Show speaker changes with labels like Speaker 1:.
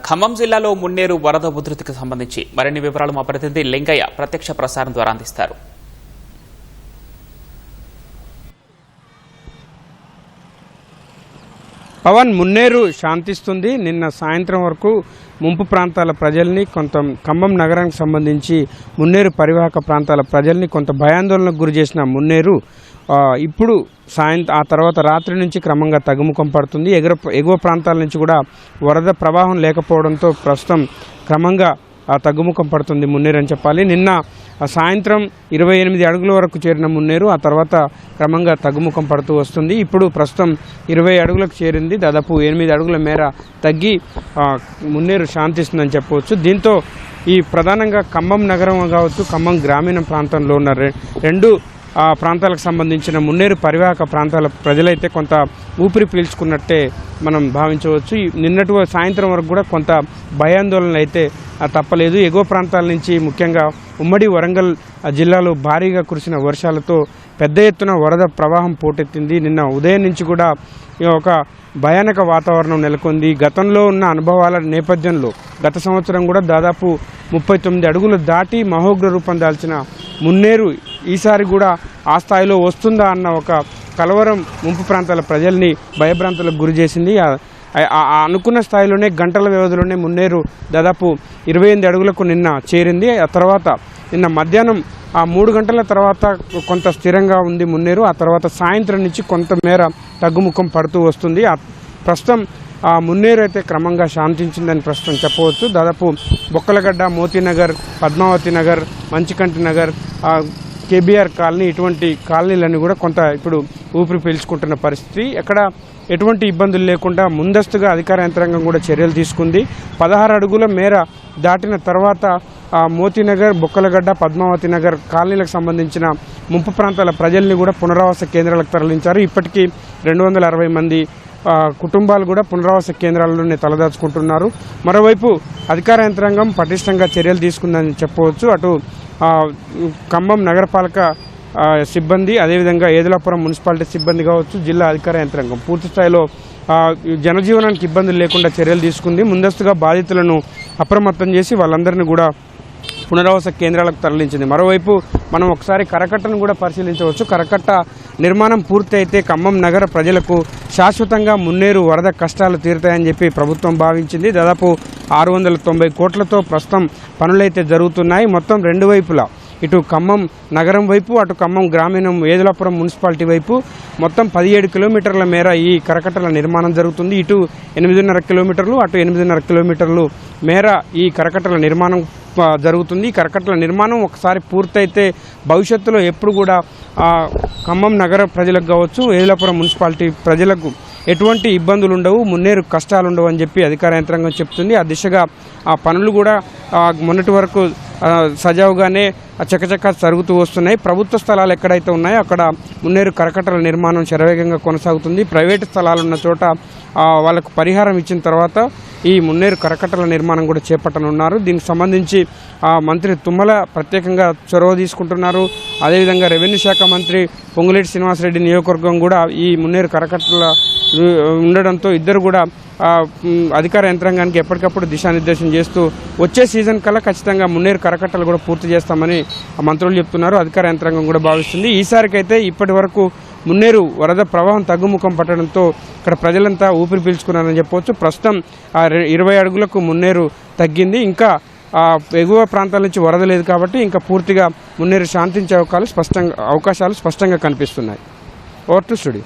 Speaker 1: ఖమ్మం జిల్లాలో మున్నేరు వరద ఉధృతికి సంబంధించి మరిన్ని వివరాలు మా ప్రతినిధి లింగయ్య ప్రత్యక్ష ప్రసారం ద్వారా అందిస్తారు.
Speaker 2: పవన్, మున్నేరు శాంతిస్తుంది. నిన్న సాయంత్రం వరకు ముంపు ప్రాంతాల ప్రజల్ని, కొంత ఖమ్మం నగరానికి సంబంధించి మున్నేరు పరివాహక ప్రాంతాల ప్రజల్ని కొంత భయాందోళనకు గురి చేసిన మున్నేరు ఇప్పుడు ఆ తర్వాత రాత్రి నుంచి క్రమంగా తగ్గుముఖం పడుతుంది. ఎగువ ప్రాంతాల నుంచి కూడా వరద ప్రవాహం లేకపోవడంతో ప్రస్తుతం క్రమంగా తగ్గుముఖం పడుతుంది మున్నేరు అని చెప్పాలి. నిన్న సాయంత్రం 28 అడుగుల వరకు చేరిన మున్నేరు ఆ తర్వాత క్రమంగా తగ్గుముఖం పడుతూ వస్తుంది. ఇప్పుడు ప్రస్తుతం 20 అడుగులకు చేరింది. దాదాపు 8 అడుగుల మేర తగ్గి మున్నేరు శాంతిస్తుందని చెప్పవచ్చు. దీంతో ఈ ప్రధానంగా ఖమ్మం నగరం కావచ్చు, ఖమ్మం గ్రామీణ ప్రాంతంలో ఉన్న రెండు ప్రాంతాలకు సంబంధించిన మున్నేరు పరివాహక ప్రాంతాల ప్రజలైతే కొంత ఊపిరి పీల్చుకున్నట్టే మనం భావించవచ్చు. నిన్నటి సాయంత్రం వరకు కూడా కొంత భయాందోళనలు అయితే తప్పలేదు. ఎగువ ప్రాంతాల నుంచి ముఖ్యంగా ఉమ్మడి వరంగల్ జిల్లాలో భారీగా కురిసిన వర్షాలతో పెద్ద ఎత్తున వరద ప్రవాహం పోటెత్తింది. నిన్న ఉదయం నుంచి కూడా ఒక భయానక వాతావరణం నెలకొంది. గతంలో ఉన్న అనుభవాల నేపథ్యంలో గత సంవత్సరం కూడా దాదాపు 39 అడుగులు దాటి మహోగ్ర రూపం దాల్చిన మున్నేరు ఈసారి కూడా ఆ స్థాయిలో వస్తుందా అన్న ఒక కలవరం ముంపు ప్రాంతాల ప్రజల్ని భయభ్రాంతులకు గురి చేసింది. అనుకున్న స్థాయిలోనే గంటల వ్యవధిలోనే మున్నేరు దాదాపు 28 అడుగులకు నిన్న చేరింది. ఆ తర్వాత నిన్న మధ్యాహ్నం 3 గంటల తర్వాత కొంత స్థిరంగా ఉంది మున్నేరు. ఆ తర్వాత సాయంత్రం నుంచి కొంతమేర తగ్గుముఖం పడుతూ వస్తుంది. ప్రస్తుతం మున్నేరు అయితే క్రమంగా శాంతించిందని ప్రస్తుతం చెప్పవచ్చు. దాదాపు బొక్కలగడ్డ, మోతీనగర్, పద్మావతి నగర్, మంచికంటి నగర్, కేబీఆర్ కాలనీ, ఇటువంటి కాలనీలన్నీ కూడా కొంత ఇప్పుడు ఊపిరి పీల్చుకుంటున్న పరిస్థితి. ఎక్కడ ఎటువంటి ఇబ్బందులు లేకుండా ముందస్తుగా అధికార యంత్రాంగం కూడా చర్యలు తీసుకుంది. 16 అడుగుల మేర దాటిన తర్వాత మోతీనగర్, బొక్కలగడ్డ, పద్మావతి నగర్ కాలనీలకు సంబంధించిన ముంపు ప్రాంతాల ప్రజల్ని కూడా పునరావాస కేంద్రాలకు తరలించారు. ఇప్పటికీ 260 మంది కుటుంబాలు కూడా పునరావాస కేంద్రాల్లోనే తలదాచుకుంటున్నారు. మరోవైపు అధికార యంత్రాంగం పటిష్టంగా చర్యలు తీసుకుందని చెప్పవచ్చు. అటు ఖమ్మం నగరపాలక సిబ్బంది, అదేవిధంగా ఏదులాపురం మున్సిపాలిటీ సిబ్బంది కావచ్చు, జిల్లా అధికార యంత్రాంగం పూర్తి స్థాయిలో జనజీవనానికి ఇబ్బందులు లేకుండా చర్యలు తీసుకుంది. ముందస్తుగా బాధితులను అప్రమత్తం చేసి వాళ్ళందరినీ కూడా పునరావాస కేంద్రాలకు తరలించింది. మరోవైపు మనం ఒకసారి కరకట్టను కూడా పరిశీలించవచ్చు. కరకట్ట నిర్మాణం పూర్తి అయితే ఖమ్మం నగర ప్రజలకు శాశ్వతంగా మున్నేరు వరద కష్టాలు తీరుతాయని చెప్పి ప్రభుత్వం భావించింది. దాదాపు 690 కోట్లతో ప్రస్తుతం పనులైతే జరుగుతున్నాయి. మొత్తం రెండు వైపులా, ఇటు ఖమ్మం నగరం వైపు, అటు ఖమ్మం గ్రామీణం ఏదులాపురం మున్సిపాలిటీ వైపు మొత్తం 17 కిలోమీటర్ల మేర ఈ కరకట్టల నిర్మాణం జరుగుతుంది. ఇటు 8.5 కిలోమీటర్లు, అటు 8.5 కిలోమీటర్లు మేర ఈ కరకట్టల నిర్మాణం జరుగుతుంది. ఈ కరకట్టల నిర్మాణం ఒకసారి పూర్తయితే భవిష్యత్తులో ఎప్పుడు కూడా ఖమ్మం నగర ప్రజలకు కావచ్చు, ఏదులాపురం మున్సిపాలిటీ ప్రజలకు ఎటువంటి ఇబ్బందులు ఉండవు, మున్నేరు కష్టాలు ఉండవు అని చెప్పి అధికార యంత్రాంగం చెప్తుంది. ఆ దిశగా ఆ పనులు కూడా మొన్నటి వరకు సజావుగానే చకచకా జరుగుతూ వస్తున్నాయి. ప్రభుత్వ స్థలాలు ఎక్కడైతే ఉన్నాయో అక్కడ మున్నేరు కరకట్టల నిర్మాణం శరవేగంగా కొనసాగుతుంది. ప్రైవేటు స్థలాలు ఉన్న చోట వాళ్ళకు పరిహారం ఇచ్చిన తర్వాత ఈ మున్నేరు కరకట్టల నిర్మాణం కూడా చేపట్టనున్నారు. దీనికి సంబంధించి మంత్రి తుమ్మల ప్రత్యేకంగా చొరవ తీసుకుంటున్నారు. అదేవిధంగా రెవెన్యూ శాఖ మంత్రి పొంగులేటి శ్రీనివాసరెడ్డి నియోజకవర్గం కూడా ఈ మున్నేరు కరకట్టల ఉండడంతో ఇద్దరు కూడా అధికార యంత్రాంగానికి ఎప్పటికప్పుడు దిశానిర్దేశం చేస్తూ వచ్చే సీజన్ కల్లా ఖచ్చితంగా మున్నేరు కరకట్టలు కూడా పూర్తి చేస్తామని మంత్రులు చెప్తున్నారు. అధికార యంత్రాంగం కూడా భావిస్తుంది. ఈసారికైతే ఇప్పటి వరకు మున్నేరు వరద ప్రవాహం తగ్గుముఖం పట్టడంతో ఇక్కడ ప్రజలంతా ఊపిరి పీల్చుకున్నారని చెప్పవచ్చు. ప్రస్తుతం 20 అడుగులకు మున్నేరు తగ్గింది. ఇంకా ఎగువ ప్రాంతాల నుంచి వరద లేదు కాబట్టి ఇంకా పూర్తిగా మున్నేరు శాంతించే అవకాశాలు స్పష్టంగా కనిపిస్తున్నాయి. Over to studio.